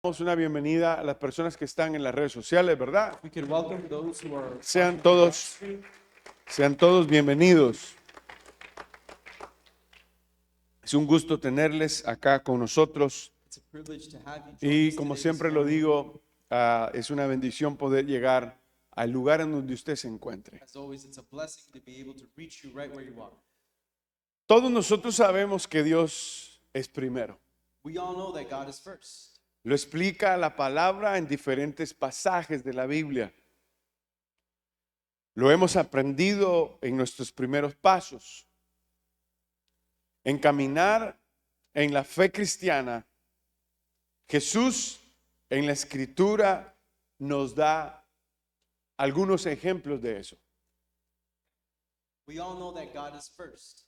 Damos una bienvenida a las personas que están en las redes sociales, ¿verdad? We could welcome those who are Sean todos bienvenidos. Es un gusto tenerles acá con nosotros It's a privilege to have you join y us como today siempre this lo morning. digo, es una bendición poder llegar al lugar en donde usted se encuentre. As always, it's a blessing to be able to reach you right where you are. Todos nosotros sabemos que Dios es primero. We all know that God is first. Lo explica la palabra en diferentes pasajes de la Biblia. Lo hemos aprendido en nuestros primeros pasos. En caminar en la fe cristiana, Jesús en la Escritura nos da algunos ejemplos de eso. We all know that God is first.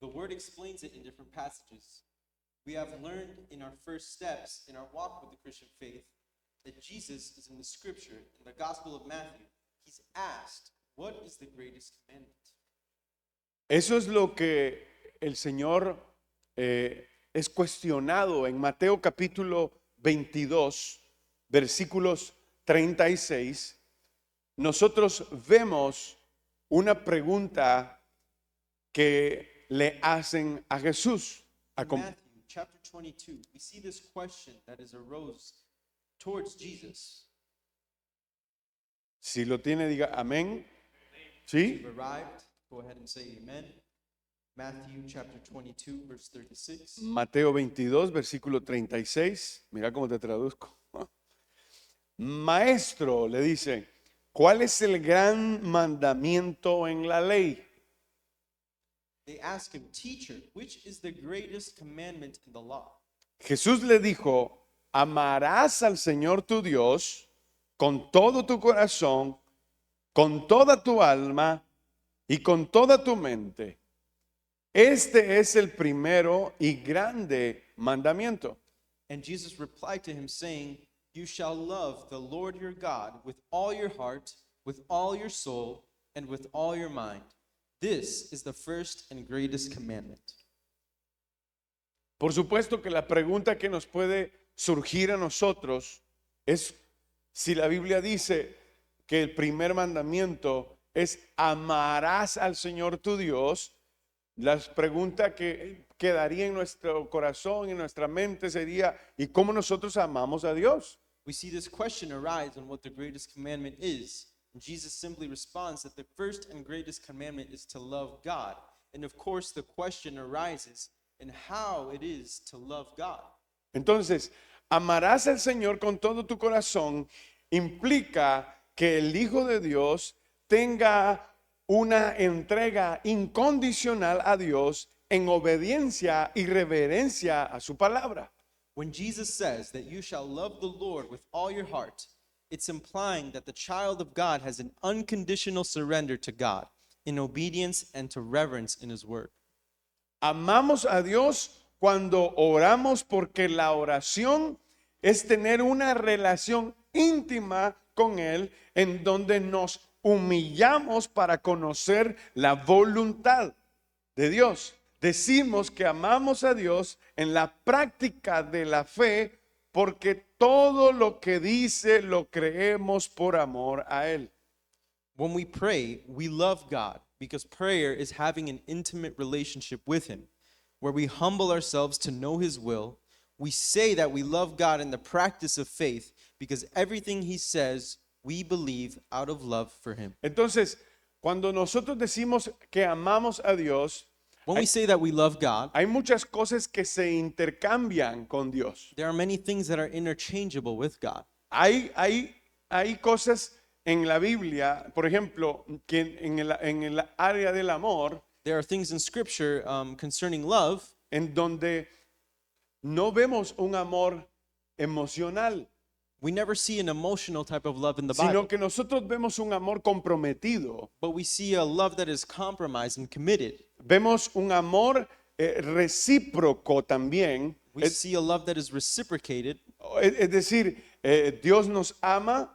The Word explains it in different passages. We have learned in our first steps in our walk with the Christian faith that Jesus is in the Scripture, in the Gospel of Matthew. He's asked, what is the greatest commandment? Eso es lo que el Señor es cuestionado en Mateo capítulo 22, versículos 36. Nosotros vemos una pregunta que le hacen a Jesús. In Matthew chapter 22, we see this question that is arose towards Jesus. Si lo tiene, diga amén. ¿Sí? You've arrived. Go ahead and say amen. Matthew chapter 22, verse 36. Mateo 22, versículo 36. Mira cómo te traduzco. Maestro, le dice, ¿cuál es el gran mandamiento en la ley? They ask him, Teacher, which is the greatest commandment in the law? Jesús le dijo, amarás al Señor tu Dios con todo tu corazón, con toda tu alma y con toda tu mente. Este es el primero y grande mandamiento. And Jesus replied to him, saying, You shall love the Lord your God with all your heart, with all your soul, and with all your mind. This is the first and greatest commandment. Por supuesto que la pregunta que nos puede surgir a nosotros es si la Biblia dice que el primer mandamiento es amarás al Señor tu Dios. La pregunta que quedaría en nuestro corazón y en nuestra mente sería, ¿y cómo nosotros amamos a Dios? We see this question arise on what the greatest commandment is. And Jesus simply responds that the first and greatest commandment is to love God. And of course, the question arises in how it is to love God. Entonces, amarás al Señor con todo tu corazón implica que el Hijo de Dios tenga una entrega incondicional a Dios en obediencia y reverencia a su palabra. When Jesus says that you shall love the Lord with all your heart, it's implying that the child of God has an unconditional surrender to God in obedience and to reverence in his word. Amamos a Dios cuando oramos porque la oración es tener una relación íntima con Él en donde nos humillamos para conocer la voluntad de Dios. Decimos que amamos a Dios en la práctica de la fe porque todo lo que dice lo creemos por amor a Él. When we pray, we love God because prayer is having an intimate relationship with him, where we humble ourselves to know his will. We say that we love God in the practice of faith because everything he says, we believe out of love for him. Entonces, cuando nosotros decimos que amamos a Dios, When we say that we love God, hay muchas cosas que se intercambian con Dios. there are many things that are interchangeable with God. Hay cosas en la Biblia, por ejemplo, que en el área del amor, There are things in Scripture concerning love en donde no vemos un amor emocional, we never see an emotional type of love in the Bible, sino que nosotros vemos un amor comprometido. but we see a love that is compromised and committed. Vemos un amor recíproco también. We see a love that is reciprocated. Es decir, Dios nos ama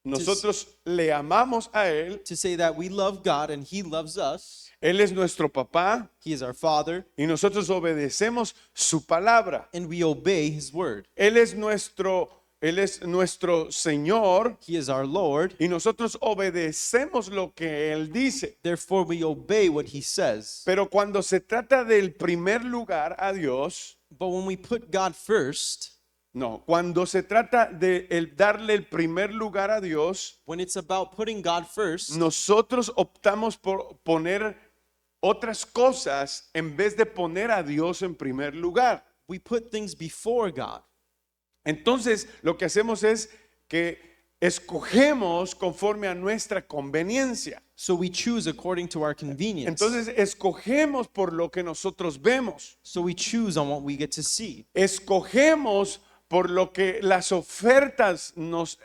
nosotros le amamos a Él, to say that we love God and He loves us. Él es nuestro papá He is our Father, y nosotros obedecemos su palabra. and we obey His word. Él es nuestro Señor He is our Lord. y nosotros obedecemos lo que Él dice. Therefore, we obey what He says. Pero cuando se trata del primer lugar a Dios, But when we put God first, no, cuando se trata de darle el primer lugar a Dios, when it's about putting God first, nosotros optamos por poner otras cosas en vez de poner a Dios en primer lugar. we put things before God. Entonces, lo que hacemos es que escogemos conforme a nuestra conveniencia. So we choose according to our convenience. Entonces, escogemos por lo que nosotros vemos. So we choose on what we get to see. Escogemos por lo que las ofertas nos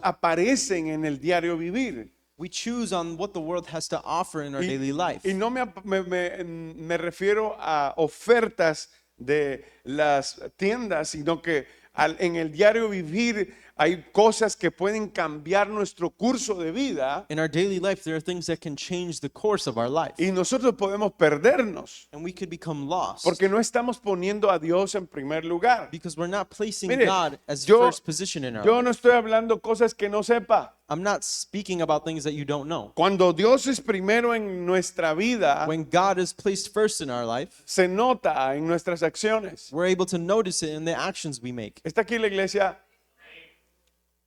aparecen en el diario vivir. We choose on what the world has to offer in our daily life. Y no me refiero a ofertas de las tiendas, sino que en el diario vivir hay cosas que pueden cambiar nuestro curso de vida In our daily life, there are things that can change the course of our life. y nosotros podemos perdernos And we could become lost porque no estamos poniendo a Dios en primer lugar. because we're not placing Mire, God as yo- first position in our Yo life. no estoy hablando cosas que no sepa. I'm not speaking about things that you don't know. Cuando Dios es primero en nuestra vida, When God is placed first in our life, se nota en nuestras acciones. we're able to notice it in the actions we make. Está aquí la iglesia,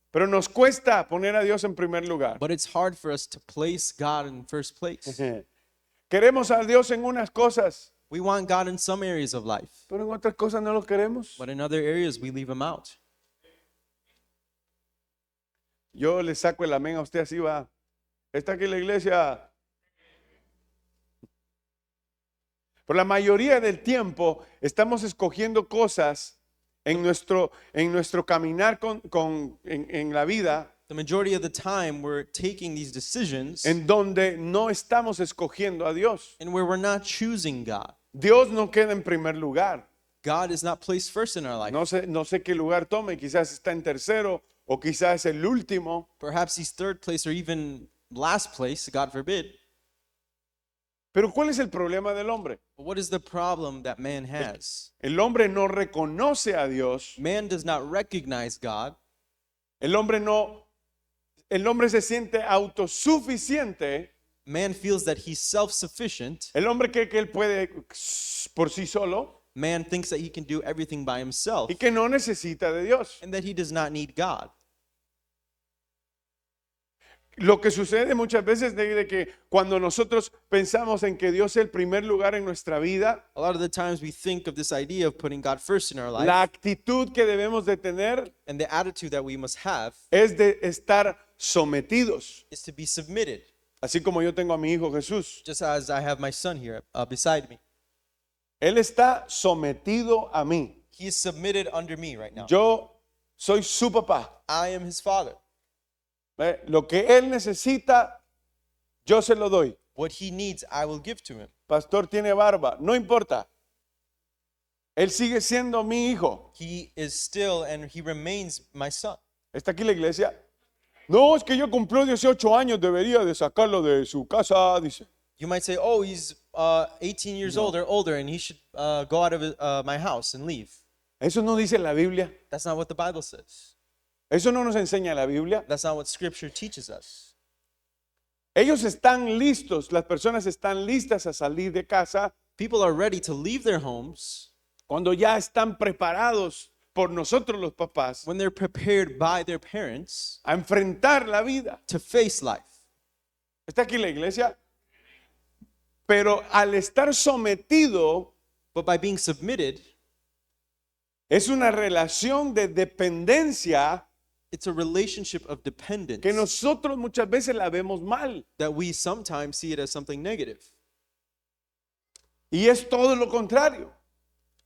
pero nos cuesta poner a Dios en primer lugar. But it's hard for us to place God in first place. Queremos a Dios en unas cosas, We want God in some areas of life, pero en otras cosas no lo queremos. but in other areas we leave Him out. Yo le saco el amén a usted, así va. Está aquí la iglesia. Por la mayoría del tiempo estamos escogiendo cosas en nuestro caminar en la vida The majority of the time, we're taking these decisions en donde no estamos escogiendo a Dios. and where we're not choosing God. Dios no queda en primer lugar. God is not placed first in our life. No sé qué lugar tome, quizás está en tercero o quizás el último. Perhaps He's third place or even last place, God forbid. Pero ¿cuál es el problema del hombre? But what is the problem that man has? El hombre no reconoce a Dios. Man does not recognize God. El hombre se siente autosuficiente. Man feels that he's self-sufficient. El hombre cree que él puede por sí solo Man thinks that he can do everything by himself y que no necesita de Dios. and that he does not need God. Lo que sucede muchas veces de que cuando nosotros pensamos en que Dios es el primer lugar en nuestra vida, A lot of the times we think of this idea of putting God first in our life, la actitud que debemos de tener and the attitude that we must have es de estar sometidos. is to be submitted, Así como yo tengo a mi hijo Jesús. just as I have my son here beside me. Él está sometido a mí. He is submitted under me right now. Yo soy su papá. I am his father. Lo que él necesita, yo se lo doy. What he needs, I will give to him. Pastor tiene barba, no importa. Él sigue siendo mi hijo. He is still and he remains my son. ¿Está aquí la iglesia? No, es que yo cumplió 18 años, debería de sacarlo de su casa, dice. You might say, oh, he's 18 years old or older and he should go out of my house and leave. Eso no dice la Biblia. That's not what the Bible says. Eso no nos enseña la Biblia. That's not what Scripture teaches us. Ellos están listos, las personas están listas a salir de casa People are ready to leave their homes cuando ya están preparados por nosotros los papás when they're prepared by their parents a enfrentar la vida. to face life. ¿Está aquí la iglesia? Pero al estar sometido But by being submitted, es una relación de dependencia it's a relationship of dependence que nosotros muchas veces la vemos mal. that we sometimes see it as something negative. Y es todo lo contrario.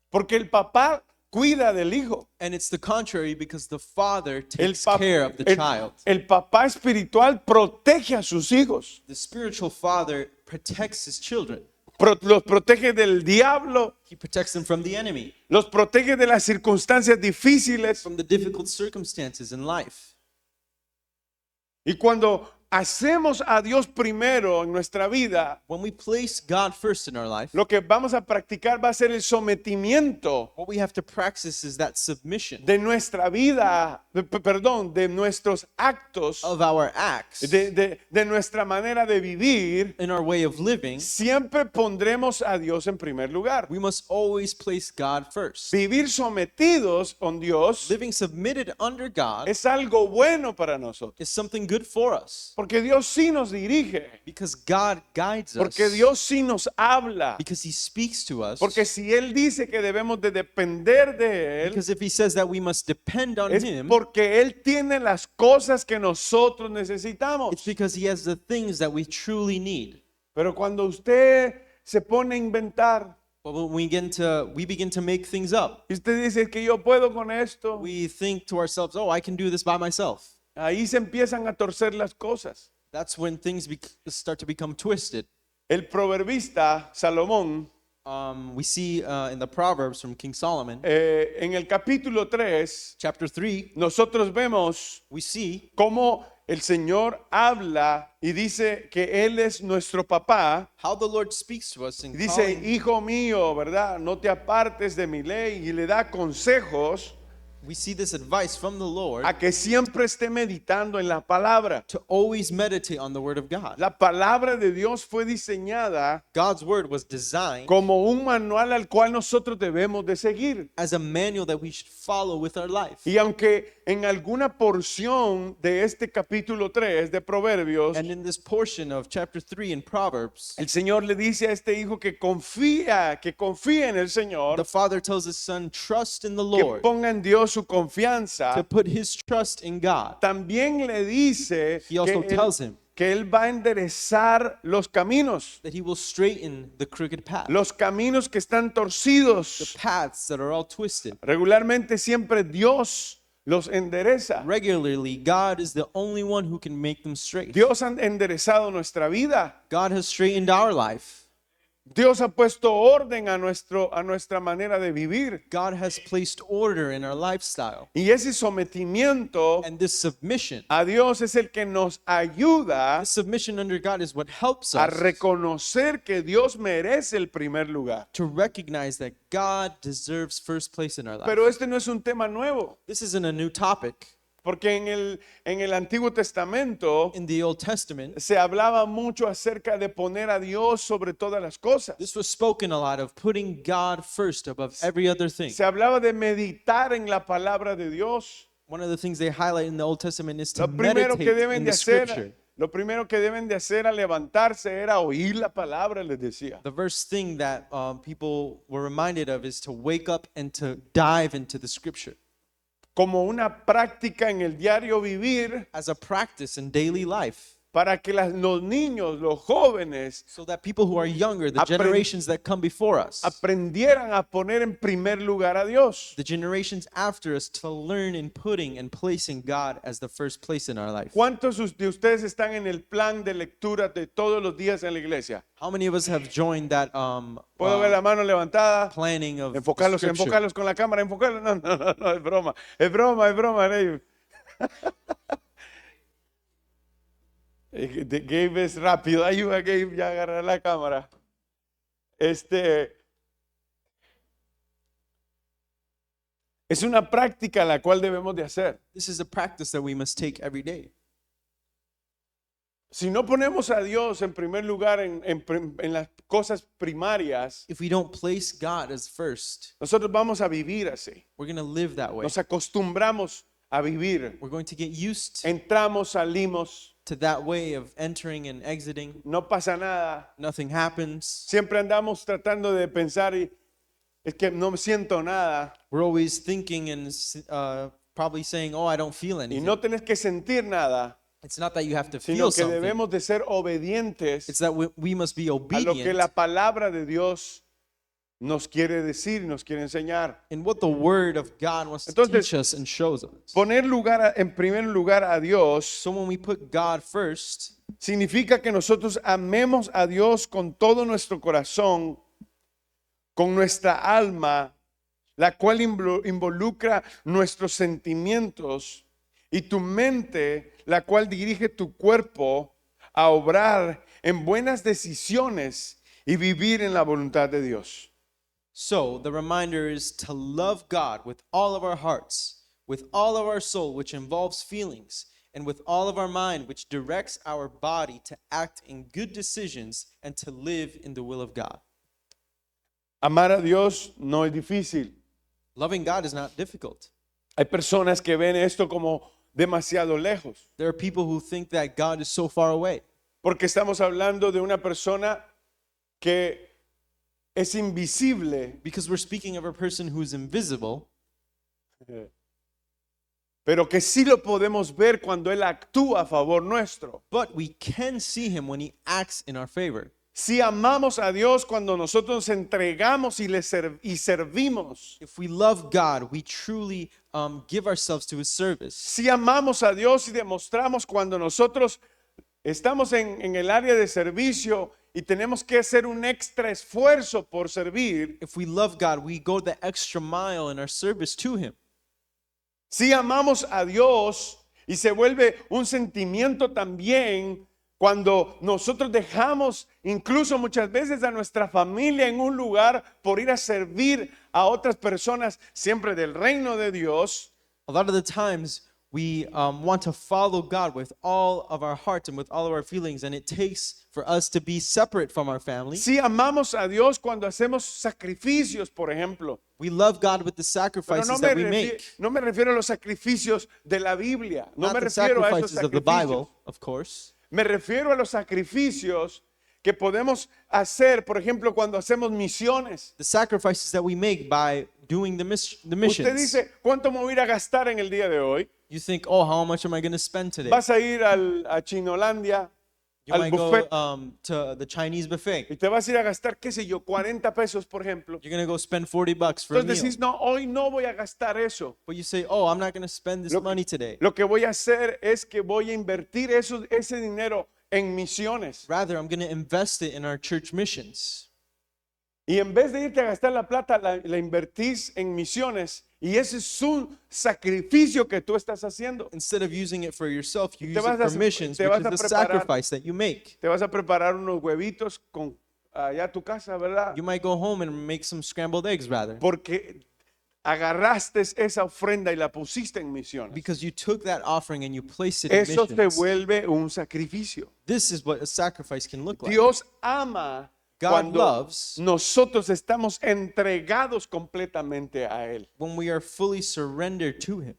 Porque el papá cuida del hijo. And it's the contrary because the father El, takes pap- care of the child. el papá espiritual protege a sus hijos. The spiritual father protects his children. Los protege del diablo. He protects them from the enemy, Los protege de las circunstancias difíciles. from the difficult circumstances in life. Y cuando hacemos a Dios primero en nuestra vida, When we place God first in our life, lo que vamos a practicar va a ser el sometimiento what we have to practice is that submission de nuestra vida, perdón, de nuestros actos, of our acts, de nuestra manera de vivir. in our way of living. Siempre pondremos a Dios en primer lugar. We must always place God first. Vivir sometidos con Dios Living submitted under God es algo bueno para nosotros, is something good for us porque Dios sí nos dirige, because God guides us, porque Dios sí nos habla, because He speaks to us, porque si Él dice que debemos de depender de Él, because if He says that we must depend on es Him, porque Él tiene las cosas que nosotros it's necesitamos. because He has the things that we truly need. Pero cuando usted se pone a inventar But when we begin to make things up, y usted dice que yo puedo con esto, we think to ourselves, oh, I can do this by myself. ahí se empiezan a torcer las cosas. That's when things start to become twisted. El proverbista Salomón, We see in the Proverbs from King Solomon, en el capítulo 3, chapter 3, nosotros vemos we see cómo el Señor habla y dice que Él es nuestro papá. how the Lord speaks to us Y in dice, calling. hijo mío, ¿verdad? No te apartes de mi ley. Y le da consejos We see this advice from the Lord a que siempre esté meditando en la palabra. to always meditate on the Word of God. La palabra de Dios fue diseñada God's Word was designed como un manual al cual nosotros debemos de seguir. as a manual that we should follow with our life. Y aunque en alguna porción de este capítulo 3 de Proverbios, And in this portion of chapter 3 in Proverbs, el Señor le dice a este hijo que confía en el Señor, the father tells his son, trust in the que Lord, ponga en Dios su to confianza. put his trust in God. También le dice He also tells him que él va a enderezar los caminos, that he will straighten the crooked path, los caminos que están the torcidos. paths that are all twisted. Regularmente siempre Dios los endereza. Regularly, God is the only one who can make them straight. Dios ha enderezado nuestra vida. God has straightened our life. Dios ha puesto orden a nuestra manera de vivir. God has placed order in our lifestyle. Y ese sometimiento And this submission, a Dios es el que nos ayuda this submission under God is what helps a us reconocer que Dios merece el primer lugar. to recognize that God deserves first place in our life. Pero este no es un tema nuevo, This isn't a new topic. porque en el Antiguo Testamento In the Old Testament, se hablaba mucho acerca de poner a Dios sobre todas las cosas. this was spoken a lot of putting God first above every other thing. Se hablaba de meditar en la palabra de Dios. One of the things they highlight in the Old Testament is to Lo primero meditate que deben in de the scripture. hacer, lo primero que deben de hacer al levantarse era oír la palabra, les decía. The first thing that people were reminded of is to wake up and to dive into the scripture Como una práctica en el diario vivir as a practice in daily life, para que los niños, los jóvenes, so that people who are younger, the Aprend- generations that come before us, aprendieran a poner en primer lugar a Dios. the generations after us, to learn in putting and placing God as the first place in our life. ¿Cuántos de ustedes están en el plan de lectura de todos los días en la iglesia? How many of us have joined that ¿Puedo ver la mano levantada? planning of Enfocarlos, scripture? enfocarlos con la cámara, enfocarlos. No, no, no, no, es broma. Es broma, es broma. Gabe. Gabe es rápido. Ayuda a Gabe ya a agarrar la cámara. Es una práctica la cual debemos de hacer. This is a practice that we must take every day. Si no ponemos a Dios en primer lugar en las cosas primarias, If we don't place God as first, nosotros vamos a vivir así. we're going to live that way. Nos acostumbramos a vivir. We're going to get used Entramos, salimos, to that way of entering and exiting. no pasa nada. Nothing happens. Siempre andamos tratando de pensar y es que no siento nada. We're always thinking and probably saying, oh, I don't feel Y anything. no tenés que sentir nada, It's not that you have to sino feel que something. debemos de ser obedientes It's that we must be a lo que obedient la palabra de Dios nos quiere decir, nos quiere enseñar. in what the Word of God wants to Entonces, teach us and shows us. Poner en primer lugar a Dios So when we put God first, significa que nosotros amemos a Dios con todo nuestro corazón, con nuestra alma, la cual involucra nuestros sentimientos y tu mente, la cual dirige tu cuerpo a obrar en buenas decisiones y vivir en la voluntad de Dios. So the reminder is to love God with all of our hearts, with all of our soul, which involves feelings, and with all of our mind, which directs our body to act in good decisions and to live in the will of God. Amar a Dios no es difícil. Loving God is not difficult. Hay personas que ven esto como demasiado lejos, There are people who think that God is so far away porque estamos hablando de una persona que es invisible, because we're speaking of a person who is invisible, pero que sí lo podemos ver cuando Él actúa a favor nuestro. but we can see him when he acts in our favor. Si amamos a Dios cuando nosotros nos entregamos y servimos. If we love God, we truly give ourselves to his service. Si amamos a Dios y demostramos cuando nosotros estamos en el área de servicio y tenemos que hacer un extra esfuerzo por servir. If we love God, we go the extra mile in our service to him. Si amamos a Dios y se vuelve un sentimiento también cuando nosotros dejamos incluso muchas veces a nuestra familia en un lugar por ir a servir a otras personas siempre del reino de Dios. A lot of the times we want to follow God with all of our hearts and with all of our feelings, and it takes for us to be separate from our family. Si amamos a Dios cuando hacemos sacrificios, por ejemplo. We love God with the Pero sacrifices that we make. no me refiero a los sacrificios de la Biblia. No Not me the refiero a esos sacrifices of the sacrificios. Bible, of course. Me refiero a los sacrificios que podemos hacer, por ejemplo, cuando hacemos misiones. The sacrifices that we make by doing the Usted missions. dice, ¿cuánto me voy a ir a gastar en el día de hoy? You think, oh, how much am I going to spend today? Vas a ir a Chinolandia, You al might buffet, go to the Chinese buffet. y te vas a ir a gastar, qué sé yo, 40 pesos, por ejemplo. You're going to go spend $40 for a Entonces meal. decís, no, hoy no voy a gastar eso. But you say, oh, I'm not going to spend this Lo- money today. Lo que voy a hacer es que voy a invertir ese dinero en misiones. Rather, I'm going to invest it in our church missions. Y en vez de irte a gastar la plata, la invertís en misiones. Y ese es un sacrificio que tú estás haciendo. Instead of using it for yourself, you Te use vas it a- for missions, te which vas is a the preparar- sacrifice that you make. Te vas a preparar unos huevitos con allá a tu casa, ¿verdad? You might go home and make some scrambled eggs, rather. Porque agarraste esa ofrenda y la pusiste en misiones. Because you took that offering and you placed it in Eso se missions. vuelve un sacrificio. This is what a sacrifice can look like. Dios ama God cuando loves nosotros estamos entregados completamente a Él. when we are fully surrendered to him.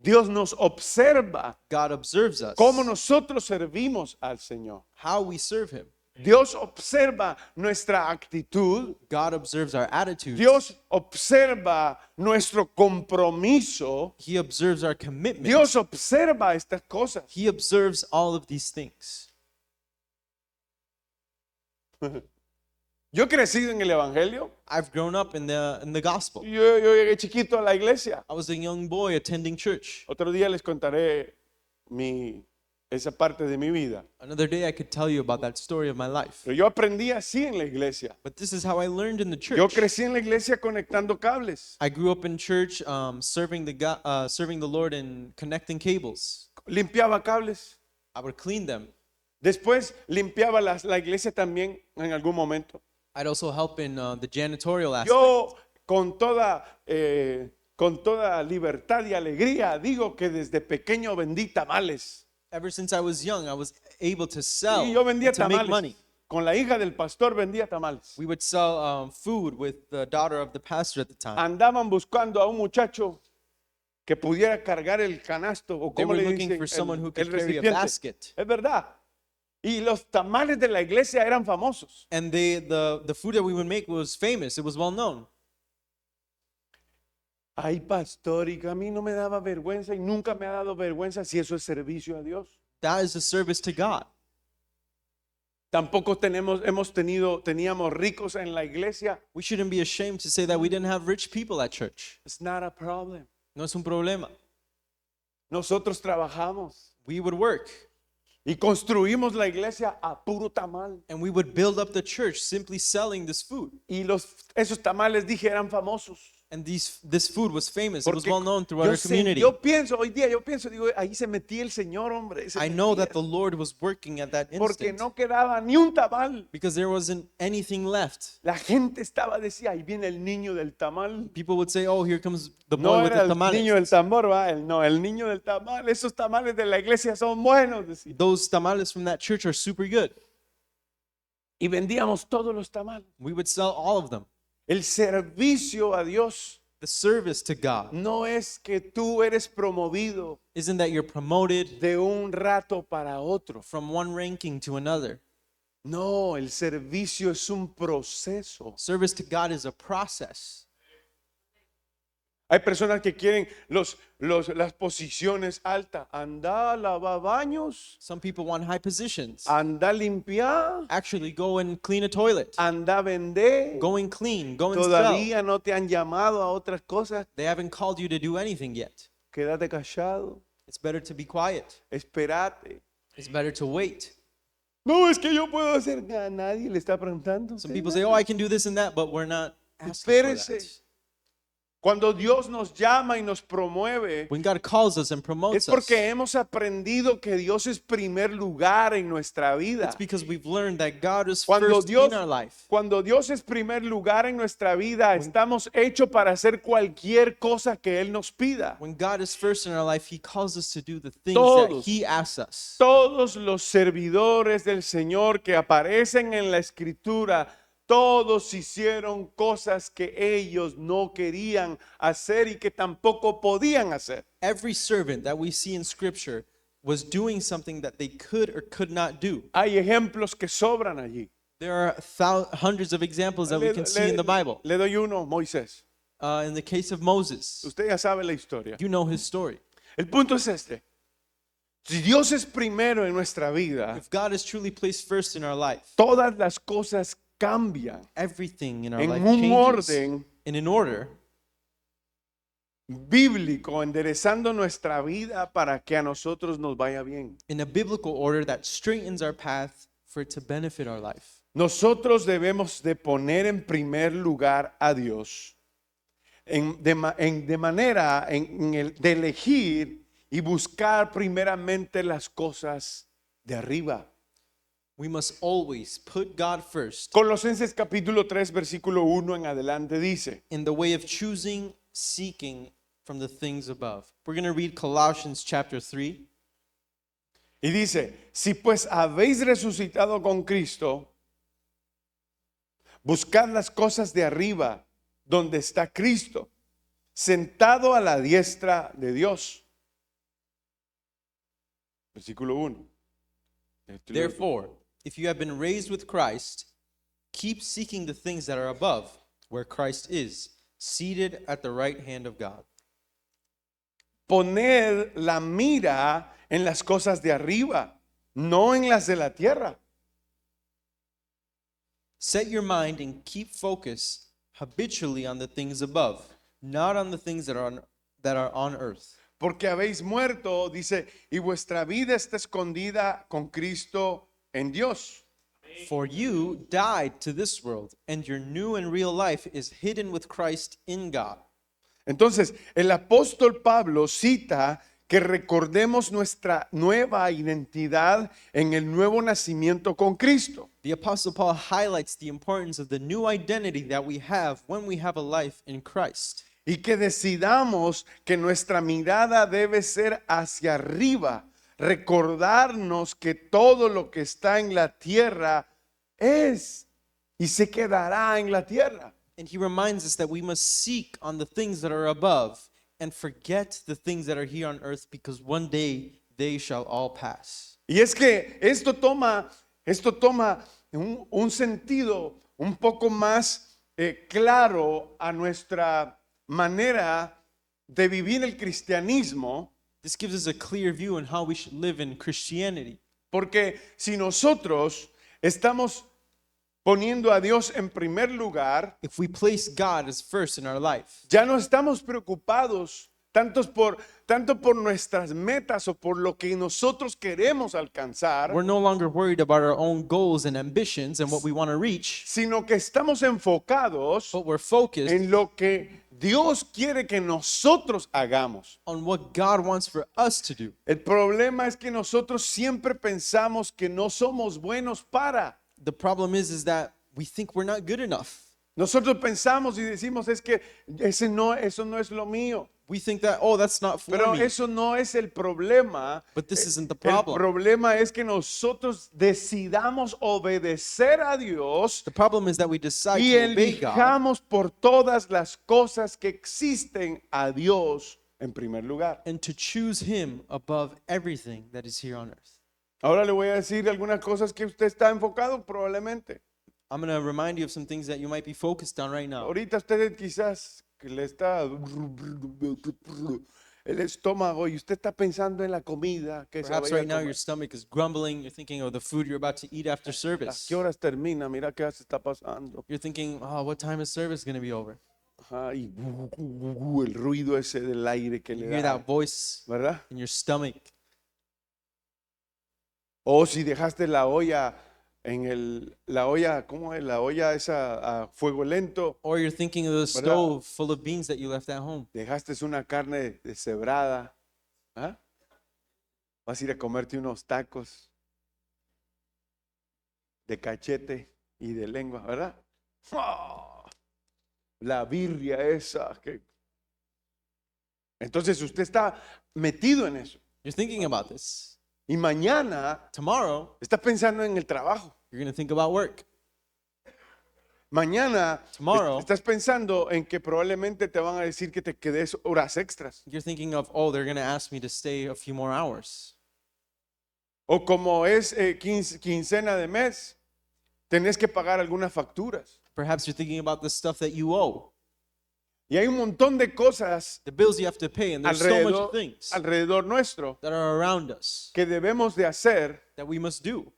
Dios nos observa God observes us, cómo nosotros servimos al Señor. how we serve him. Dios observa nuestra actitud. God observes our attitudes. Dios observa nuestro compromiso. He observes our commitment. Dios observa estas cosas. He observes all of these things. Yo he crecido en el Evangelio. I've grown up in the gospel. Yo llegué chiquito a la iglesia. I was a young boy attending church. Otro día les contaré esa parte de mi vida. Another day I could tell you about that story of my life. Pero yo aprendí así en la iglesia. But this is how I learned in the church. Yo crecí en la iglesia conectando cables, I grew up in church serving the Lord and connecting cables. limpiaba cables. I would clean them. Después limpiaba la iglesia también en algún momento. I'd also help in the janitorial aspect. Yo con toda libertad y alegría digo que desde pequeño vendí tamales. Ever since I was young, I was able to sell Y yo vendía and to make tamales. money. Con la hija del pastor vendía tamales. We would sell food with the daughter of the pastor at the time. Andaban buscando a un muchacho que pudiera cargar el canasto o They como were le looking dicen, for someone who el could carry a recipiente. basket. Es verdad. Y los tamales de la iglesia eran famosos. And the food that we would make was famous. It was well known. Ay, pastor, y a mí no me daba vergüenza y nunca me ha dado vergüenza si eso es servicio a Dios. That is a service to God. Tampoco teníamos ricos en la iglesia. We shouldn't be ashamed to say that we didn't have rich people at church. It's not a problem. No es un problema. Nosotros trabajamos We would work y construimos la iglesia a puro tamal. and we would build up the church simply selling this food. Y esos tamales, dije, eran famosos. And this food was famous. It was Porque well known throughout our sé, community. yo pienso, hoy día yo pienso, digo, ahí se metía el Señor, hombre. Se I know that metía, the Lord was working at that porque instant no quedaba ni un tamal. because there wasn't anything left. La gente estaba, decía, ahí viene el niño del tamal. People would say, "Oh, here comes the No boy with era the el niño del tamales." tambor, ¿va? No, el niño del tamal. Esos tamales de la iglesia son buenos, decía. Those tamales from that church are super good. Y vendíamos todos los tamales. We would sell all of them. El servicio a Dios The service to God no es que tú eres promovido isn't that you're promoted de un rato para otro. from one ranking to another. No, el servicio es un proceso. Service to God is a process. Hay personas que quieren las posiciones altas. Anda, lava baños. Some people want high positions. Anda, limpiar. Actually, go and clean a toilet. Anda, vender. Go and clean. Go and sell. Todavía no te han llamado a otras cosas. They haven't called you to do anything yet. Quédate callado. It's better to be quiet. Espérate. It's better to wait. No, es que yo puedo hacer. A nadie le está preguntando. Some people say, "Oh, I can do this and that," but we're not asking for Espérese. that. Cuando Dios nos llama y nos promueve, When God calls us and es promotes us, porque hemos aprendido que Dios es primer lugar en nuestra vida. it's because we've learned that God is Cuando first Dios, in our life. cuando Dios es primer lugar en nuestra vida, estamos hechos para hacer cualquier cosa que Él nos pida. When God is first in our life, He calls us to do the things Todos. that He asks us. Todos los servidores del Señor que aparecen en la Escritura, todos hicieron cosas que ellos no querían hacer y que tampoco podían hacer. Every servant that we see in Scripture was doing something that they could or could not do. Hay ejemplos que sobran allí. There are hundreds of examples that we can see in the Bible. Le doy uno, Moisés. In the case of Moses, Usted ya sabe la historia. you know his story. El punto es este. Si Dios es primero en nuestra vida, If God is truly placed first in our life, todas las cosas cambian everything in our en life un changes orden in an order bíblico, enderezando nuestra vida para que a nosotros nos vaya bien. in a biblical order that straightens our path for it to benefit our life. Nosotros debemos de poner en primer lugar a Dios, de manera de elegir y buscar primeramente las cosas de arriba. We must always put God first Colosenses capítulo 3, versículo 1 en adelante dice, in the way of choosing, seeking from the things above. We're going to read Colossians chapter 3. y dice, si pues habéis resucitado con Cristo, buscad las cosas de arriba, donde está Cristo, sentado a la diestra de Dios. Versículo 1. Therefore, if you have been raised with Christ, keep seeking the things that are above, where Christ is, seated at the right hand of God. Poner la mira en las cosas de arriba, no en las de la tierra. Set your mind and keep focus habitually on the things above, not on the things that are on earth. Porque habéis muerto, dice, y vuestra vida está escondida con Cristo en Dios. For you died to this world, and your new and real life is hidden with Christ in God. Entonces, el apóstol Pablo cita que recordemos nuestra nueva identidad en el nuevo nacimiento con Cristo. The Apostle Paul highlights the importance of the new identity that we have when we have a life in Christ. Y que decidamos que nuestra mirada debe ser hacia arriba, recordarnos que todo lo que está en la tierra es y se quedará en la tierra. And he reminds us that we must seek on the things that are above and forget the things that are here on earth, because one day they shall all pass. Y es que esto toma un sentido un poco más claro a nuestra manera de vivir el cristianismo, This gives us a clear view on how we should live in Christianity. porque si nosotros estamos poniendo a Dios en primer lugar, If we place God as first in our life, ya no estamos preocupados tanto por nuestras metas o por lo que nosotros queremos alcanzar, we're no longer worried about our own goals and ambitions and what we want to reach, sino que estamos enfocados but we're focused en lo que Dios quiere que nosotros hagamos. on what God wants for us to do. El problema es que nosotros siempre pensamos que no somos buenos para. The problem is that we think we're not good enough. Nosotros pensamos y decimos es que eso no es lo mío. We think that, oh, that's not for Pero me. eso no es el problema. But this isn't the El problem. problema es que nosotros decidamos obedecer a Dios The problem is that we decide y to obey God elijamos por todas las cosas que existen a Dios en primer lugar. and to choose Him above everything that is here on earth. Ahora le voy a decir algunas cosas que usted está enfocado probablemente. I'm going to remind you of some things that you might be focused on right now. Ahorita usted quizás que le está el estómago y usted está pensando en la comida que se Perhaps vaya a right now your comer. stomach is grumbling. You're thinking of the food you're about to eat after ¿A service. qué horas termina? Mira qué se está pasando. You're thinking, oh, what time is service going to be over? Ajá, y el ruido ese del aire que You le hear da, that voice ¿verdad? in your stomach. O si dejaste la olla la olla, ¿cómo es? La olla esa a fuego lento, Or you're thinking of the stove full of beans that you left at home. dejaste una carne deshebrada, ¿ah? Vas a ir a comerte unos tacos de cachete y de lengua, ¿verdad? ¡Oh! La birria esa. Entonces usted está metido en eso. You're thinking about this. Y mañana Tomorrow, está pensando en el trabajo. you're going to think about work. Mañana Tomorrow. estás pensando en que probablemente te van a decir que te quedes horas extras. You're thinking of, oh, they're going to ask me to stay a few more hours. O como es quincena de mes, tenés que pagar algunas facturas. Perhaps you're thinking about the stuff that you owe, Y hay un montón de cosas the bills you have to pay, and there's so much alrededor, things alrededor nuestro that are around us que debemos de hacer that we must do,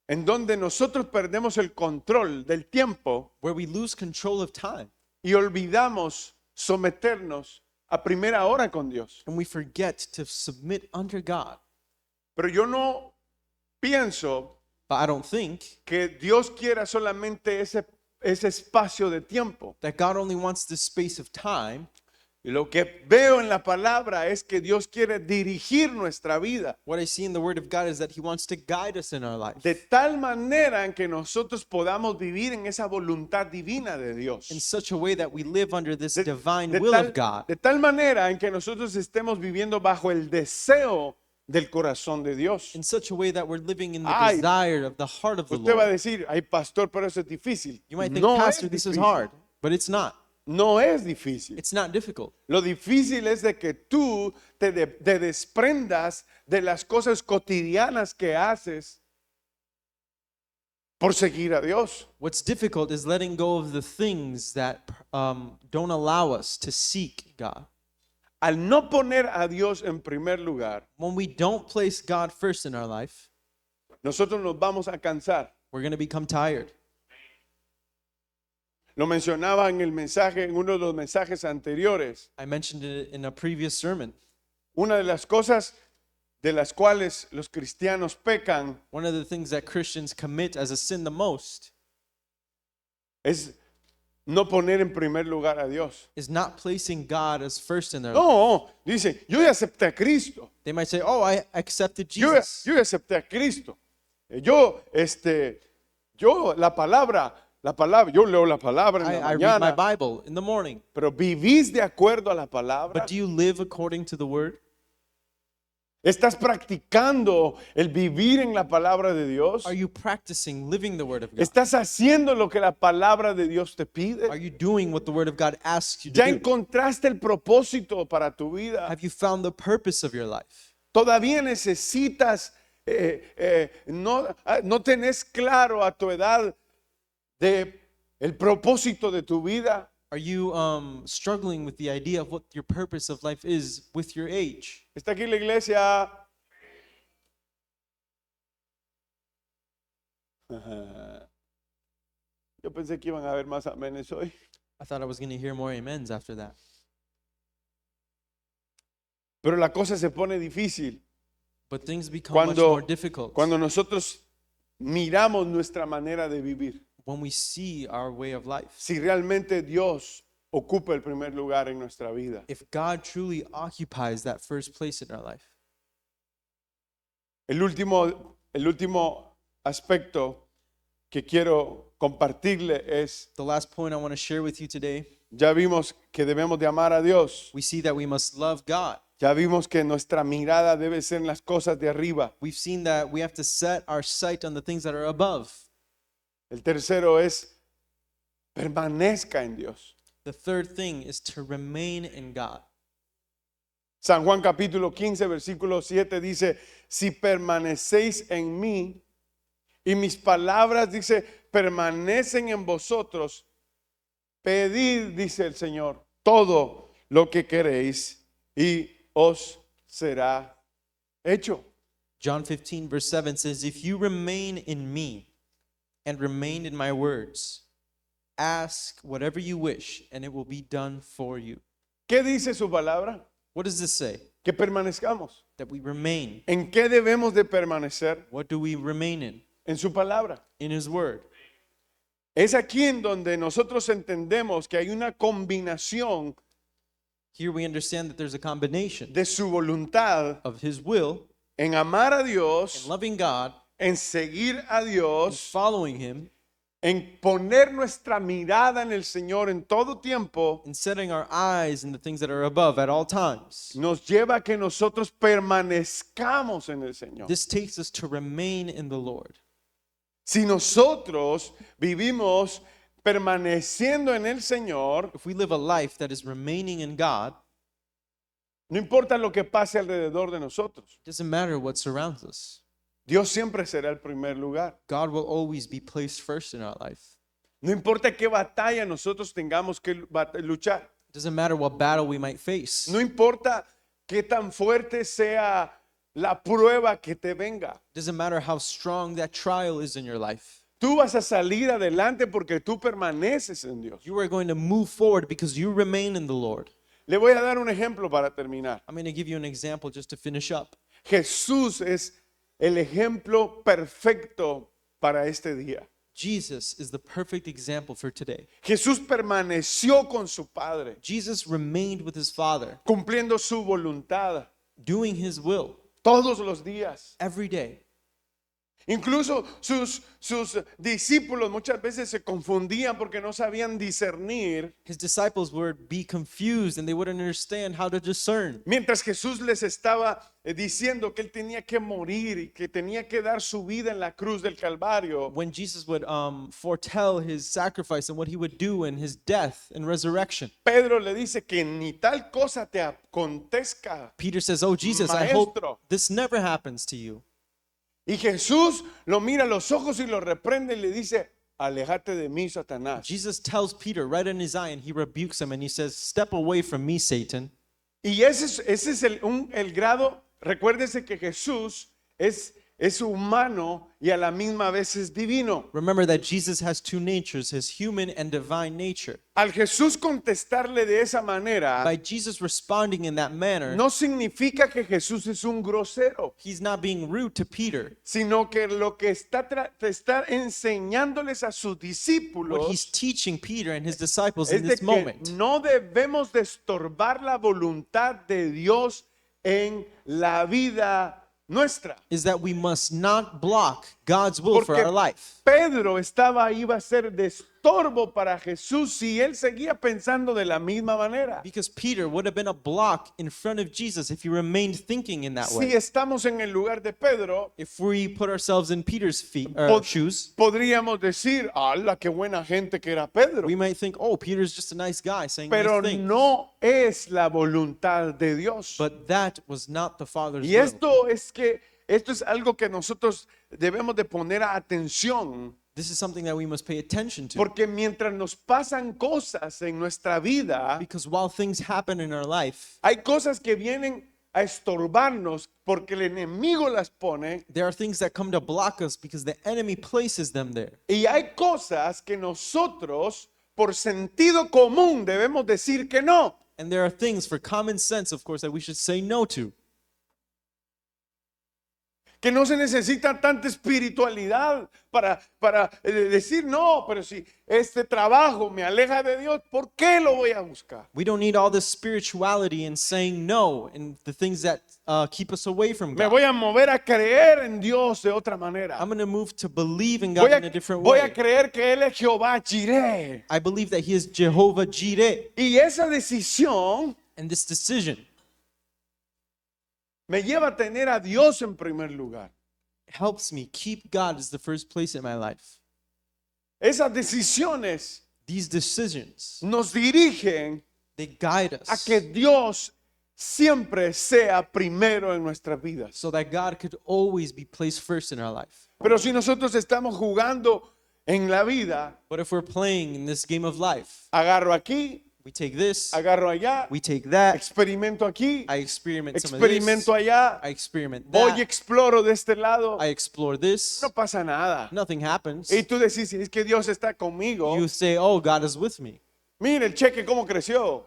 en donde nosotros perdemos el control del tiempo where we lose control of time y olvidamos someternos a primera hora con Dios. and we forget to submit under God. Pero yo no pienso But I don't think que Dios quiera solamente ese espacio de tiempo. that God only wants this space of time. Y lo que veo en la palabra es que Dios quiere dirigir nuestra vida What I see in the Word of God is that He wants to guide us in our life de tal manera en que nosotros podamos vivir en esa voluntad divina de Dios. in such a way that we live under this De, divine de will tal, of God, de tal manera en que nosotros estemos viviendo bajo el deseo del corazón de Dios. in such a way that we're living in the Ay, desire of the heart of the Usted va a Lord. decir, ay pastor, pero eso es difícil. You might think, No Pastor, es this is difícil. hard, but it's not. No es difícil. It's not difficult. Lo difícil es de que tú te desprendas de las cosas cotidianas que haces por seguir a Dios. What's difficult is letting go of the things that don't allow us to seek God. Al no poner a Dios en primer lugar, When we don't place God first in our life, nosotros nos vamos a cansar. we're going to become tired. Lo mencionaba en el mensaje, en uno de los mensajes anteriores. I mentioned it in a previous sermon. Una de las cosas de las cuales los cristianos pecan One of the things that Christians commit as a sin the most es no poner en primer lugar a Dios. is not placing God as first in their life. No, dice, yo ya acepté a Cristo. They might say, oh, I accepted Yo Jesus. ya acepté a Cristo. Yo la palabra, yo leo la palabra en la I read my mañana, Bible in the morning. pero vivís de acuerdo a la palabra. But do you live according to the Word? ¿Estás practicando el vivir en la palabra de Dios? Are you practicing living the Word of God? ¿Estás haciendo lo que la palabra de Dios te pide? Are you doing what the Word of God asks you ¿Ya to do? encontraste el propósito para tu vida? Have you found the purpose of your life? Todavía necesitas, no tenés claro a tu edad de el propósito de tu vida. Are you struggling with the idea of what your purpose of life is with your age? Está aquí la iglesia. Yo pensé que iban a haber más amenes hoy. I thought I was going to hear more amens after that. Pero la cosa se pone difícil But things become much more difficult cuando nosotros miramos nuestra manera de vivir. when we see our way of life. Si realmente Dios ocupe el primer lugar en nuestra vida. if God truly occupies that first place in our life. El último aspecto que quiero compartirle es, The last point I want to share with you today, ya vimos que debemos de amar a Dios. we see that we must love God. Ya vimos que nuestra mirada debe ser en las cosas de arriba. We've seen that we have to set our sight on the things that are above. El tercero es, permanezca en Dios. The third thing is to remain in God. San Juan capítulo 15, versículo 7 dice, si permanecéis en mí y mis palabras, dice, permanecen en vosotros, pedid, dice el Señor, todo lo que queréis y os será hecho. John 15, verse 7 says, if you remain in me and remain in my words, ask whatever you wish, and it will be done for you. ¿Qué dice su palabra? What does this say? Que permanezcamos. That we remain. ¿En qué debemos de permanecer? What do we remain in? En su palabra. In his word. Es aquí en donde nosotros entendemos que hay una combinación Here we understand that there's a combination de su voluntad of his will en amar a and Dios, loving God en seguir a and Dios, following him en poner nuestra mirada en el Señor en todo tiempo, and setting our eyes in the things that are above at all times. nos lleva a que nosotros permanezcamos en el Señor. This takes us to remain in the Lord. Si nosotros vivimos permaneciendo en el Señor, If we live a life that is remaining in God, no importa lo que pase alrededor de nosotros, it doesn't matter what surrounds us. Dios siempre será el primer lugar. God will always be placed first in our life. No importa qué batalla nosotros tengamos que luchar. It doesn't matter what battle we might face. No importa qué tan fuerte sea la prueba que te venga. It doesn't matter how strong that trial is in your life. Tú vas a salir adelante porque tú permaneces en Dios. You are going to move forward because you remain in the Lord. Le voy a dar un ejemplo para terminar. I'm going to give you an example just to finish up. Jesús es el ejemplo perfecto para este día. Jesus is the perfect example for today. Jesús permaneció con su Padre, Jesus remained with his Father, cumpliendo su voluntad doing his will todos los días. every day. Incluso sus discípulos muchas veces se confundían porque no sabían discernir. His disciples would be confused and they wouldn't understand how to discern. Mientras Jesús les estaba diciendo que él tenía que morir y que tenía que dar su vida en la cruz del Calvario, When Jesus would foretell his sacrifice and what he would do in his death and resurrection, Pedro le dice que ni tal cosa te acontezca. Peter says, "Oh Jesus, I hope Maestro. this never happens to you." Y Jesús lo mira a los ojos y lo reprende y le dice, aléjate de mí, Satanás. Jesus tells Peter right in his eye and he rebukes him and he says, "Step away from me, Satan." Y ese es el grado, recuérdese que Jesús es humano y a la misma vez es divino. Remember that Jesus has two natures, his human and divine nature. Al Jesús contestarle de esa manera, By Jesus responding in that manner, no significa que Jesús es un grosero, he's not being rude to Peter. sino que lo que está enseñándoles a sus What he's discípulos teaching Peter and his disciples es in de this que moment no debemos de estorbar la voluntad de Dios en la vida nuestra. is that we must not block God's will for Porque our life. Pedro iba a ser de estorbo para Jesús si él seguía pensando de la misma manera. Because Peter would have been a block in front of Jesus if he remained thinking in that Si way. estamos en el lugar de Pedro, If we put ourselves in Peter's feet or pod- shoes, podríamos decir, ¡hala, qué buena gente que era Pedro! we might think, "Oh, Peter's just a nice guy saying Pero nice things." no es la voluntad de Dios. But that was not the Father's Y will. esto es algo que nosotros debemos de poner atención, This is something that we must pay attention to. porque mientras nos pasan cosas en nuestra vida, Because while things happen in our life, hay cosas que vienen a estorbarnos porque el enemigo las pone, there are things that come to block us because the enemy places them there. y hay cosas que nosotros por sentido común debemos decir que no. And there are things for common sense, of course, that we should say no to. Que no se necesita tanta espiritualidad para decir, no, pero si este trabajo me aleja de Dios, ¿por qué lo voy a buscar? We don't need all this spirituality and saying no and the things that keep us away from Me God. voy a mover a creer en Dios de otra manera. I'm going to move to believe in God in a different Voy a way. creer que Él es Jehová Jireh. I believe that He is Jehovah Jireh. Y esa decisión And this decision me lleva a tener a Dios en primer lugar. helps me keep God as the first place in my life. Esas decisiones These decisions, nos dirigen they guide a us que Dios siempre sea primero en nuestras vidas. so that God could always be placed first in our life. Pero si nosotros estamos jugando en la vida, But if we're playing in this game of life, agarro aquí, we take this, agarro allá, we take that, experimento aquí, I experiment some of this, experimento allá, I experiment voy y that, exploro de este lado, I explore this, no pasa nada. nothing happens. Y tú decís, es que Dios está conmigo. You say, oh, God is with me. Mire el cheque cómo creció.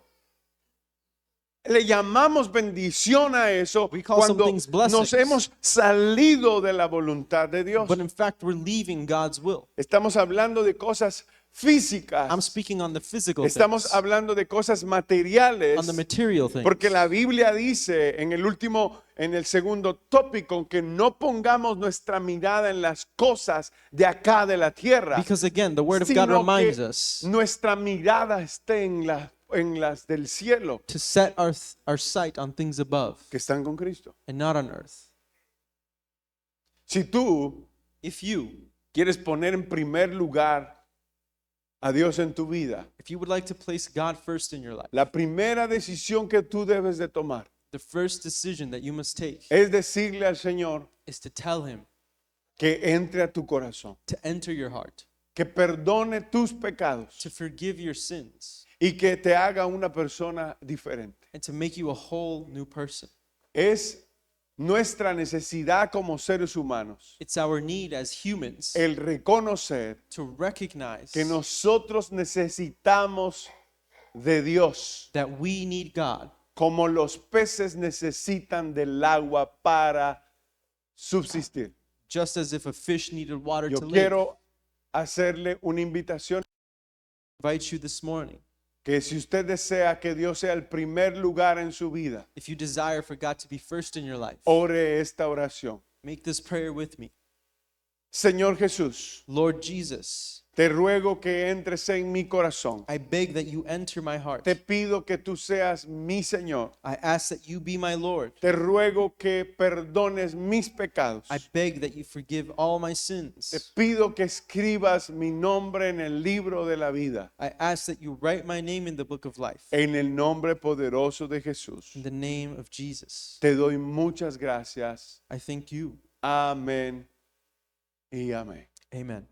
Le llamamos bendición a eso We call some cuando things blessings. nos hemos salido de la voluntad de Dios. But in fact, we're leaving God's will. Estamos hablando de cosas físicas. I'm speaking on the physical Estamos things, hablando de cosas materiales. on the material things. Porque la Biblia dice en el segundo tópico, que no pongamos nuestra mirada en las cosas de acá de la tierra, Because again, the Word of God sino reminds que us nuestra mirada esté en las del cielo, to set our sight on things above que están con Cristo. and not on earth. Si tú If you quieres poner en primer lugar a Dios en tu vida, would like to place God first in your life, la primera decisión que tú debes de tomar the first decision that you must take es decirle al Señor is to tell Him que entre a tu corazón, to enter your heart, que perdone tus pecados to forgive your sins, y que te haga una persona diferente. and to make you a whole new person. Es nuestra necesidad como seres humanos It's our need as humans el reconocer to recognize que nosotros necesitamos de Dios, that we need God como los peces necesitan del agua para subsistir. just as if a fish needed water Yo to live. quiero hacerle una invitación I invite you this morning, que si usted desea que Dios sea el primer lugar en su vida, if you desire for God to be first in your life, ore esta oración. make this prayer with me. Señor Jesús, Lord Jesus, te ruego que entres en mi corazón. I beg that you enter my heart. Te pido que tú seas mi Señor. I ask that you be my Lord. Te ruego que perdones mis pecados. I beg that you forgive all my Te sins. pido que escribas mi nombre en el libro de la vida. I ask that you write my name in the book of life. En el nombre poderoso de Jesús. In the name of Jesus, Te doy muchas gracias. I thank you. Amén y amén. Amen.